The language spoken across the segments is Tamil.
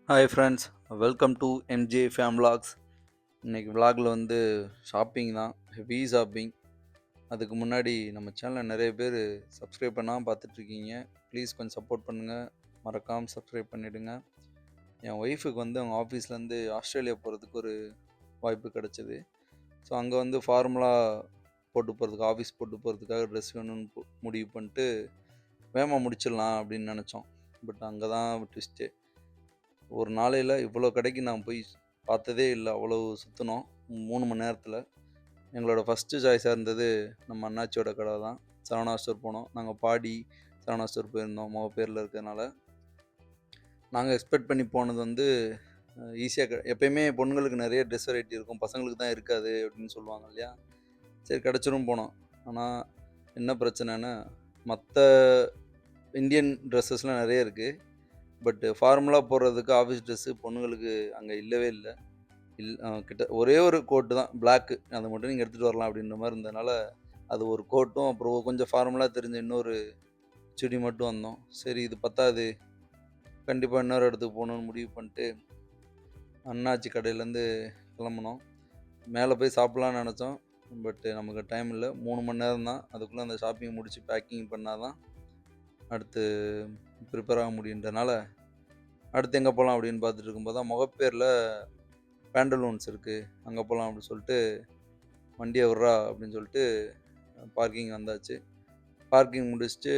Hi friends, welcome to MJ fame vlogs. இன்னைக்கு vlogல வந்து ஷாப்பிங் தான், ஹெவி ஷாப்பிங். அதுக்கு முன்னாடி நம்ம சேனலை நிறைய பேர் சப்ஸ்கிரைப் பண்ணாமல் பார்த்துட்ருக்கீங்க. ப்ளீஸ் கொஞ்சம் சப்போர்ட் பண்ணுங்கள், மறக்காமல் சப்ஸ்கிரைப் பண்ணிவிடுங்க. என் ஒய்ஃபுக்கு வந்து அவங்க ஆஃபீஸ்லேருந்து ஆஸ்திரேலியா போகிறதுக்கு ஒரு வாய்ப்பு கிடச்சிது. ஸோ அங்கே வந்து ஃபார்மலாக போட்டு போகிறதுக்கு, ஆஃபீஸ் போட்டு போகிறதுக்காக ட்ரெஸ் வேணும்னு முடிவு பண்ணிட்டு வேகமாக முடிச்சிடலாம் அப்படின்னு நினச்சோம். பட் அங்கே தான் ட்விஸ்ட்டு. ஒரு நாளையில் இவ்வளோ கடைக்கு நான் போய் பார்த்ததே இல்லை. அவ்வளோ சுற்றினோம் 3 மணி நேரத்தில். எங்களோட ஃபஸ்ட்டு சாய்ஸாக இருந்தது நம்ம அண்ணாச்சியோட கடை தான். சரவணா ஸ்டோர் போனோம். நாங்கள் பாடி சரவணா ஸ்டோர் போயிருந்தோம் பேரில் இருக்கிறதுனால. நாங்கள் எக்ஸ்பெக்ட் பண்ணி போனது வந்து ஈஸியாக எப்போயுமே பொண்ணுங்களுக்கு நிறைய ட்ரெஸ் வெரைட்டி இருக்கும், பசங்களுக்கு தான் இருக்காது அப்படின்னு சொல்லுவாங்க இல்லையா. சரி, கிடச்சிரும் போனோம். ஆனால் என்ன பிரச்சனைன்னா, மற்ற இந்தியன் ட்ரெஸ்ஸஸ்லாம் நிறைய இருக்குது. பட்டு ஃபார்மலாக போடுறதுக்கு ஆஃபீஸ் ட்ரெஸ்ஸு பொண்ணுங்களுக்கு அங்கே இல்லவே இல்லை. கிட்ட ஒரே ஒரு கோட்டு தான் பிளாக்கு, அதை மட்டும் நீங்கள் எடுத்துகிட்டு வரலாம் அப்படின்ற மாதிரி இருந்ததுனால அது ஒரு கோட்டும் அப்புறம் கொஞ்சம் ஃபார்மலாக தெரிஞ்ச இன்னொரு சுடி மட்டும் வந்தோம். சரி, இது பத்தாது, கண்டிப்பாக இன்னொரு இடத்துக்கு போகணுன்னு முடிவு பண்ணிட்டு அண்ணாச்சி கடையிலேருந்து கிளம்புனோம். மேலே போய் சாப்பிட்லான்னு நினச்சோம். பட்டு நமக்கு டைம் இல்லை, 3 மணி நேரம் தான். அதுக்குள்ளே அந்த ஷாப்பிங் முடித்து பேக்கிங் பண்ணால் தான் அடுத்து ப்ரிப்பேர் ஆக முடியுன்றனால அடுத்து எங்கே போகலாம் அப்படின்னு பார்த்துட்டு இருக்கும்போது தான் முகப்பேரில் பேண்டலூன்ஸ் இருக்குது, அங்கே போகலாம் அப்படின்னு சொல்லிட்டு வண்டியை விட்றா அப்படின்னு சொல்லிட்டு பார்க்கிங் வந்தாச்சு. பார்க்கிங் முடிச்சுட்டு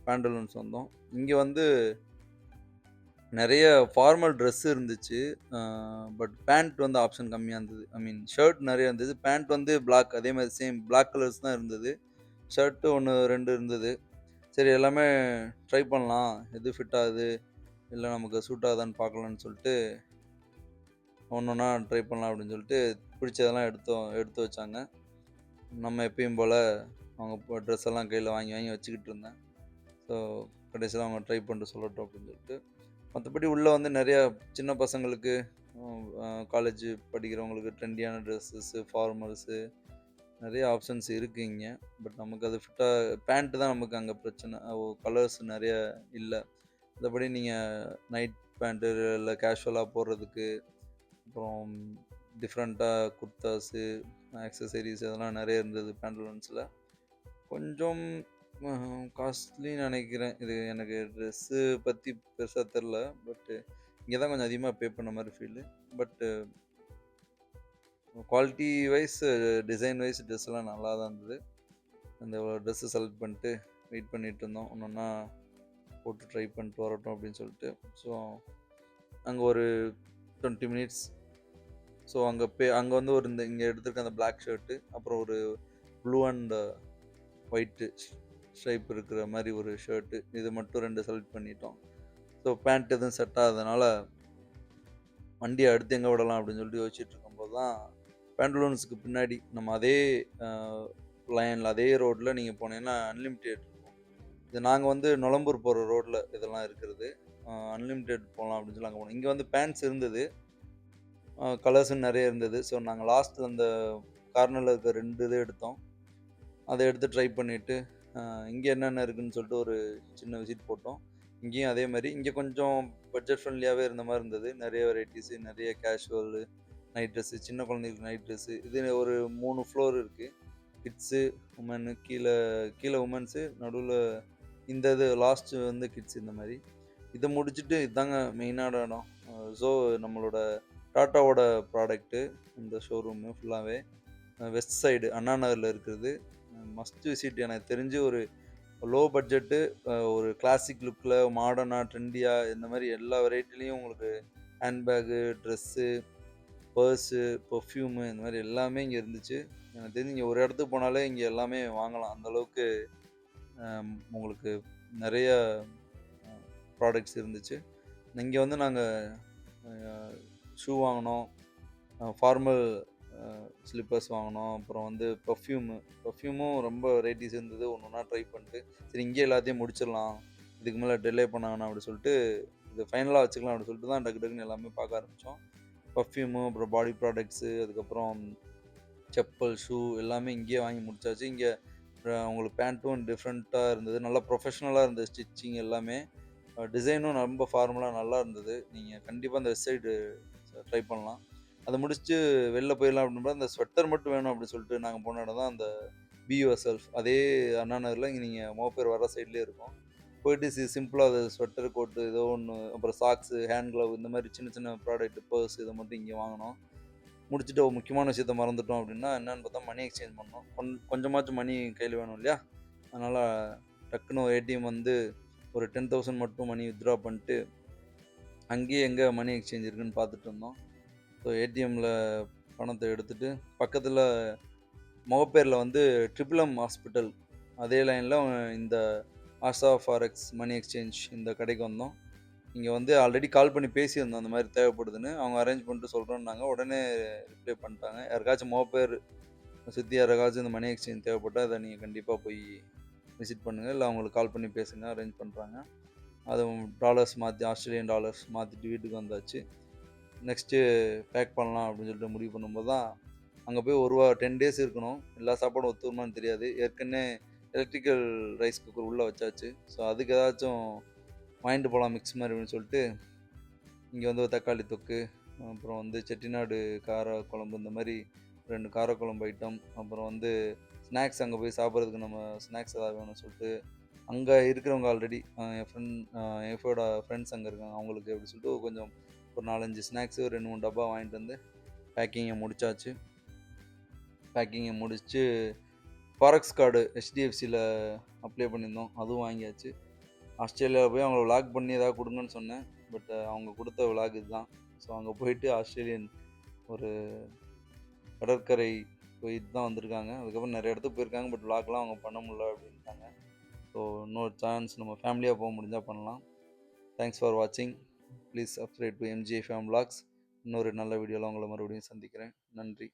பேண்டலூன்ஸ் வந்தோம். இங்கே வந்து நிறைய ஃபார்மல் ட்ரெஸ் இருந்துச்சு. பட் பேண்ட் வந்து ஆப்ஷன் கம்மியாக இருந்தது. ஐ மீன் ஷர்ட் நிறைய இருந்தது. பேண்ட் வந்து பிளாக், அதே மாதிரி சேம் பிளாக் கலர்ஸ் தான் இருந்தது. ஷர்ட்டு 1 2 இருந்தது. சரி, எல்லாமே ட்ரை பண்ணலாம், எது ஃபிட் ஆகுது இல்லை நமக்கு சூட் ஆகுதான்னு பார்க்கலான்னு சொல்லிட்டு ஒன்று ஒன்றா ட்ரை பண்ணலாம் அப்படின்னு சொல்லிட்டு பிடிச்சதெல்லாம் எடுத்து வச்சாங்க. நம்ம எப்பயும் போல் அவங்க ட்ரெஸ் எல்லாம் கையில் வாங்கி வாங்கி வச்சுக்கிட்டு இருந்தேன். ஸோ கடைசியில் அவங்க ட்ரை பண்ணிட்டு சொல்லட்டும் அப்படின்னு சொல்லிட்டு. மற்றபடி உள்ளே வந்து நிறையா சின்ன பசங்களுக்கு, காலேஜ் படிக்கிறவங்களுக்கு ட்ரெண்டியான ட்ரெஸ்ஸஸ்ஸு, ஃபார்மல்ஸு நிறைய ஆப்ஷன்ஸ் இருக்குது இங்கே. பட் நமக்கு அது ஃபிட்டாக பேண்ட்டு தான் நமக்கு அங்கே பிரச்சனை. கலர்ஸ் நிறைய இல்லை. மற்றபடி நீங்கள் நைட் பேண்ட்டு இல்லை கேஷுவலாக போடுறதுக்கு, அப்புறம் டிஃப்ரெண்ட்டாக குர்தாஸு, ஆக்சசரிஸ் இதெல்லாம் நிறைய இருந்தது பேண்டலூன்ஸில். கொஞ்சம் காஸ்ட்லின்னு நினைக்கிறேன். இது எனக்கு ட்ரெஸ்ஸு பற்றி பெருசாக தெரில. பட்டு இங்கே தான் கொஞ்சம் அதிகமாக பே பண்ண மாதிரி ஃபீலு. பட்டு குவாலிட்டி வைஸ், டிசைன் வைஸ் ட்ரெஸ்ஸெல்லாம் நல்லா தான் இருந்தது. அந்த ட்ரெஸ்ஸு செலக்ட் பண்ணிட்டு வெயிட் பண்ணிகிட்டு இருந்தோம், ஒன்று ஒன்றா போட்டு ட்ரை பண்ணிட்டு வரட்டும் அப்படின்னு சொல்லிட்டு. ஸோ அங்கே ஒரு 20 மினிட்ஸ். ஸோ அங்கே வந்து ஒரு இங்கே எடுத்திருக்க அந்த பிளாக் ஷர்ட்டு, அப்புறம் ஒரு ப்ளூ அண்ட் ஒயிட்டு ஸ்ட்ரைப் இருக்கிற மாதிரி ஒரு ஷர்ட்டு, இது மட்டும் 2 செலக்ட் பண்ணிட்டோம். ஸோ பேண்ட் எதுவும் செட் ஆகாதனால வண்டியை அடுத்து எங்கே விடலாம் அப்படின்னு சொல்லிட்டு யோசிச்சுட்டு இருக்கும்போது தான் பேண்டலூன்ஸுக்கு பின்னாடி நம்ம அதே லைனில் அதே ரோட்டில் நீங்கள் போனீங்கன்னா அன்லிமிட்டெட் இருக்கும். இது நாங்கள் வந்து நுளம்பூர் போகிற ரோட்டில் இதெல்லாம் இருக்கிறது. அன்லிமிட்டெட் போகலாம் அப்படின்னு சொல்லி அங்கே போனோம். இங்கே வந்து பேண்ட்ஸ் இருந்தது, கலர்ஸும் நிறைய இருந்தது. ஸோ நாங்கள் லாஸ்ட்டில் அந்த கார்னரில் இருக்க 2 இது எடுத்தோம். அதை எடுத்து ட்ரை பண்ணிவிட்டு இங்கே என்னென்ன இருக்குதுன்னு சொல்லிட்டு ஒரு சின்ன விசிட் போட்டோம். இங்கேயும் அதே மாதிரி இங்கே கொஞ்சம் பட்ஜெட் ஃப்ரெண்ட்லியாகவே இருந்த மாதிரி இருந்தது. நிறைய வெரைட்டிஸு, நிறைய கேஷுவலு, நைட் ட்ரெஸ்ஸு, சின்ன குழந்தைங்களுக்கு நைட் ட்ரெஸ்ஸு. இது ஒரு 3 ஃப்ளோர் இருக்குது. கிட்ஸு, உமனு, கீழே உமன்ஸு, நடுவில் இந்த இது லாஸ்ட்டு வந்து கிட்ஸ். இந்த மாதிரி இதை முடிச்சுட்டு இதாங்க மெயினான இடம். ஸோ நம்மளோட டாட்டாவோட ப்ராடக்ட்டு இந்த ஷோரூமு ஃபுல்லாகவே வெஸ்ட் சைடு அண்ணா நகரில் இருக்கிறது. Must visit. எனக்கு தெரிஞ்சு ஒரு லோ பட்ஜெட்டு, ஒரு கிளாசிக் லுக்கில் மாடர்னாக ட்ரெண்டியாக இந்த மாதிரி எல்லா வெரைட்டிலையும் உங்களுக்கு ஹேண்ட்பேக்கு, ட்ரெஸ்ஸு, பர்ஸு, பர்ஃப்யூமு இந்த மாதிரி எல்லாமே இங்கே இருந்துச்சு. எனக்கு தெரிஞ்சு இங்கே ஒரு இடத்துக்கு போனாலே இங்கே எல்லாமே வாங்கலாம், அந்தளவுக்கு உங்களுக்கு நிறைய ப்ராடக்ட்ஸ் இருந்துச்சு. இங்கே வந்து நாங்கள் ஷூ வாங்கினோம், ஃபார்மல் ஸ்லிப்பர்ஸ் வாங்கினோம், அப்புறம் வந்து பர்ஃப்யூமும் ரொம்ப வெரைட்டிஸ் இருந்தது. ஒன்று ஒன்றா ட்ரை பண்ணிட்டு சரி இங்கே எல்லாத்தையும் முடிச்சிடலாம், இதுக்கு மேலே டிலே பண்ண வேணாம் அப்படி சொல்லிட்டு இது ஃபைனலாக வச்சுக்கலாம் அப்படி சொல்லிட்டு தான் டக்கு டக்குன்னு எல்லாமே பார்க்க ஆரம்பித்தோம். பர்ஃப்யூமு, அப்புறம் பாடி ப்ராடக்ட்ஸு, அதுக்கப்புறம் செப்பல், ஷூ எல்லாமே இங்கேயே வாங்கி முடிச்சாச்சு. இங்கே உங்களுக்கு பேண்ட்டும் டிஃப்ரெண்ட்டாக இருந்தது, நல்லா ப்ரொஃபஷ்னலாக இருந்தது ஸ்டிச்சிங் எல்லாமே. டிசைனும் ரொம்ப ஃபார்மலாக நல்லா இருந்தது. நீங்கள் கண்டிப்பாக அந்த வெப்சைட்டு ட்ரை பண்ணலாம். அதை முடிச்சுட்டு வெளில போயிடலாம் அப்படின்ற அந்த ஸ்வெட்டர் மட்டும் வேணும் அப்படின்னு சொல்லிட்டு நாங்கள் போன இடம் தான் அந்த பி யுவர் செல்ஃப். அதே அண்ணா நகரில் இங்கே நீங்கள் மோப்பேர் வர சைட்லேயே இருக்கும். போயிட்டு சிம்பிளாக அது ஸ்வெட்டர் கோட்டு ஏதோ ஒன்று, அப்புறம் சாக்ஸு, ஹேண்ட் க்ளவ் இந்த மாதிரி சின்ன சின்ன ப்ராடக்ட், பர்ஸ் இதை மட்டும் இங்கே வாங்கினோம். முடிச்சுட்டு ஒரு முக்கியமான விஷயத்த மறந்துட்டோம் அப்படின்னா என்னன்னு பார்த்தா மணி எக்ஸ்சேஞ்ச் பண்ணோம். கொஞ்சமாச்சும் மணி கையில் வேணும் இல்லையா? அதனால் டக்குன்னு ஒரு ஏடிஎம் வந்து ஒரு 10,000 மட்டும் மணி வித்ட்ரா பண்ணிட்டு அங்கேயே எங்கே மணி எக்ஸ்சேஞ்ச் இருக்குன்னு பார்த்துட்டு இருந்தோம். ஸோ ஏடிஎம்மில் பணத்தை எடுத்துகிட்டு பக்கத்தில் முகப்பேரில் வந்து ட்ரிபிள் எம் ஹாஸ்பிட்டல் அதே லைனில் இந்த ஆஷா ஃபாரெக்ஸ் மணி எக்ஸ்சேஞ்ச் இந்த கடைக்கு வந்தோம். இங்கே வந்து ஆல்ரெடி கால் பண்ணி பேசியிருந்தோம் அந்த மாதிரி தேவைப்படுதுன்னு. அவங்க அரேஞ்ச் பண்ணிட்டு சொல்கிறோன்னாங்க. உடனே ரிப்ளை பண்ணிட்டாங்க. யாருக்காச்சும் பேர் சுற்றி யாருக்காச்சும் இந்த மணி எக்ஸ்சேஞ்ச் தேவைப்பட்டால் அதை நீங்கள் கண்டிப்பாக போய் விசிட் பண்ணுங்கள். இல்லை அவங்களுக்கு கால் பண்ணி பேசுங்க, அரேஞ்ச் பண்ணுறாங்க. அதுவும் டாலர்ஸ் மாற்றி ஆஸ்திரேலியன் டாலர்ஸ் மாற்றிட்டு வீட்டுக்கு வந்தாச்சு. நெக்ஸ்ட்டு பேக் பண்ணலாம் அப்படின்னு சொல்லிட்டு முடிவு பண்ணும்போது தான் அங்கே போய் 10 டேஸ் இருக்கணும். எல்லா சாப்பாடும் ஒத்து வருமான்னு தெரியாது. ஏற்கனவே எலக்ட்ரிக்கல் ரைஸ் குக்கர் உள்ளே வச்சாச்சு. ஸோ அதுக்கு ஏதாச்சும் வாங்கிட்டு போகலாம் மிக்ஸ் மாதிரி அப்படின்னு சொல்லிட்டு இங்கே வந்து ஒரு தக்காளி தொக்கு, அப்புறம் வந்து செட்டிநாடு கார குழம்பு, இந்த மாதிரி 2 காரக்குழம்பு ஐட்டம், அப்புறம் வந்து ஸ்நாக்ஸ் அங்கே போய் சாப்பிட்றதுக்கு நம்ம ஸ்நாக்ஸ் ஏதாவது வேணும்னு சொல்லிட்டு அங்கே இருக்கிறவங்க ஆல்ரெடி என் ஒய்ஃபோட ஃப்ரெண்ட்ஸ் அங்கே இருக்காங்க. அவங்களுக்கு அப்படி சொல்லிட்டு கொஞ்சம் ஒரு 4-5 ஸ்நாக்ஸு, ஒரு 2-3 டப்பா வாங்கிட்டு வந்து பேக்கிங்கை முடிச்சாச்சு. பேக்கிங்கை முடிச்சு ஃபாரெக்ஸ் கார்டு ஹெச்டிஎஃப்சியில் அப்ளை பண்ணியிருந்தோம். அதுவும் வாங்கியாச்சு. ஆஸ்திரேலியாவில் போய் அவங்கள விளாக் பண்ணி ஏதாவது கொடுங்கன்னு சொன்னேன். பட் அவங்க கொடுத்த விளாக் இதுதான். ஸோ அங்கே போயிட்டு ஆஸ்திரேலியன் ஒரு கடற்கரை போயிட்டு தான் வந்திருக்காங்க. அதுக்கப்புறம் நிறைய இடத்துக்கு போயிருக்காங்க. பட் விளாக்லாம் அவங்க பண்ண முடியல அப்படின்ட்டாங்க. ஸோ இன்னொரு சான்ஸ் நம்ம ஃபேமிலியாக போக முடிஞ்சால் பண்ணலாம். தேங்க்ஸ் ஃபார் வாட்சிங். Please subscribe to MJ fame vlogs. இன்னொரு நல்ல வீடியோவில் உங்களை மறுபடியும் சந்திக்கிறேன். நன்றி.